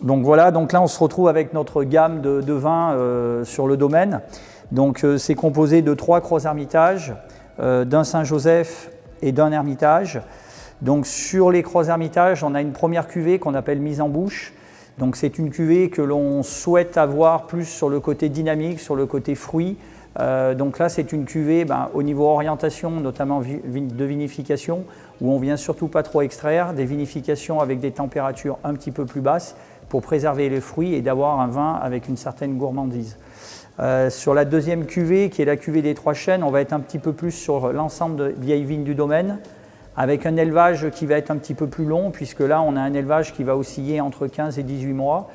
Donc voilà, donc là on se retrouve avec notre gamme de vins sur le domaine. Donc c'est composé de 3 Crozes-Hermitage, d'un Saint-Joseph et d'un Hermitage. Donc sur les Crozes-Hermitage, on a une première cuvée qu'on appelle mise en bouche. Donc c'est une cuvée que l'on souhaite avoir plus sur le côté dynamique, sur le côté fruit. Donc là c'est une cuvée au niveau orientation, notamment de vinification, où on vient surtout pas trop extraire, des vinifications avec des températures un petit peu plus basses pour préserver les fruits et d'avoir un vin avec une certaine gourmandise. Sur la deuxième cuvée, qui est la cuvée des 3 chênes, on va être un petit peu plus sur l'ensemble de vieilles vignes du domaine, avec un élevage qui va être un petit peu plus long, puisque là on a un élevage qui va osciller entre 15 et 18 mois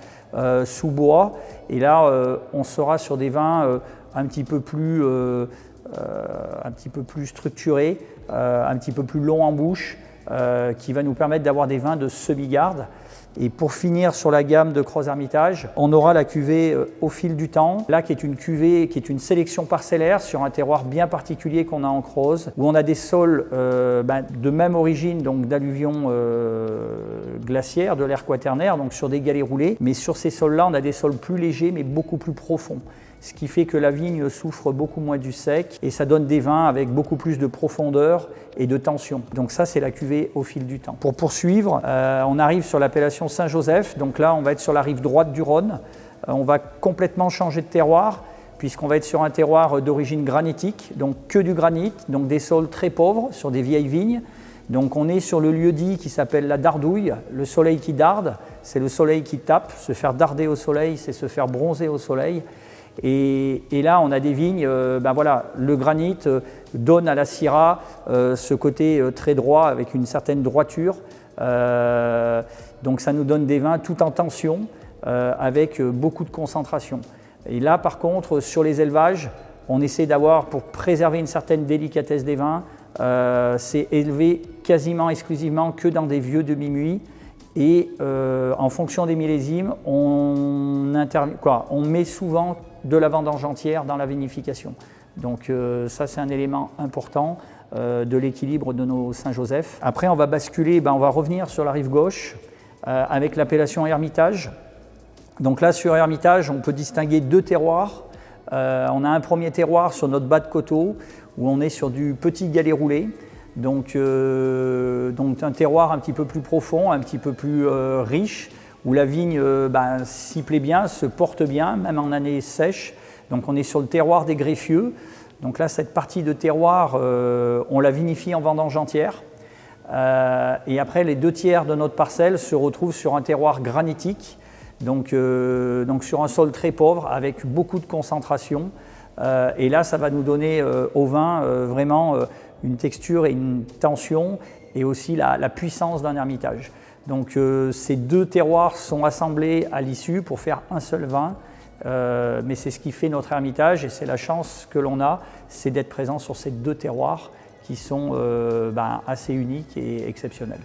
sous bois, et là on sera sur des vins un petit peu plus structurés, un petit peu plus longs en bouche, qui va nous permettre d'avoir des vins de semi-garde. Et pour finir sur la gamme de Crozes-Hermitage, on aura la cuvée Au fil du temps, là qui est une cuvée qui est une sélection parcellaire sur un terroir bien particulier qu'on a en Crozes, où on a des sols de même origine, donc d'alluvions glaciaires, de l'ère quaternaire, donc sur des galets roulés, mais sur ces sols-là, on a des sols plus légers mais beaucoup plus profonds. Ce qui fait que la vigne souffre beaucoup moins du sec et ça donne des vins avec beaucoup plus de profondeur et de tension. Donc ça, c'est la cuvée Au fil du temps. Pour poursuivre, on arrive sur l'appellation Saint-Joseph. Donc là, on va être sur la rive droite du Rhône. On va complètement changer de terroir puisqu'on va être sur un terroir d'origine granitique, donc que du granit, donc des sols très pauvres sur des vieilles vignes. Donc on est sur le lieu-dit qui s'appelle la dardouille, le soleil qui darde, c'est le soleil qui tape. Se faire darder au soleil, c'est se faire bronzer au soleil. Et là, on a des vignes, le granit donne à la Syrah ce côté très droit avec une certaine droiture. Donc ça nous donne des vins tout en tension avec beaucoup de concentration. Et là, par contre, sur les élevages, on essaie d'avoir, pour préserver une certaine délicatesse des vins, c'est élevé quasiment exclusivement que dans des vieux demi-muits. Et en fonction des millésimes, on met souvent de la vendange entière dans la vinification. Donc ça, c'est un élément important de l'équilibre de nos Saint-Joseph. Après, on va basculer, on va revenir sur la rive gauche avec l'appellation Hermitage. Donc là, sur Hermitage, on peut distinguer 2 terroirs. On a un premier terroir sur notre bas de coteau, où on est sur du petit galet roulé. Donc un terroir un petit peu plus profond, un petit peu plus riche, où la vigne s'y plaît bien, se porte bien, même en année sèche. Donc on est sur le terroir des greffieux. Donc là, cette partie de terroir, on la vinifie en vendange entière. Et après, les 2 tiers de notre parcelle se retrouvent sur un terroir granitique, donc sur un sol très pauvre, avec beaucoup de concentration. Et là, ça va nous donner au vin vraiment une texture et une tension, et aussi la puissance d'un Hermitage. Donc ces 2 terroirs sont assemblés à l'issue pour faire un seul vin, mais c'est ce qui fait notre Hermitage, et c'est la chance que l'on a, c'est d'être présent sur ces 2 terroirs qui sont assez uniques et exceptionnels.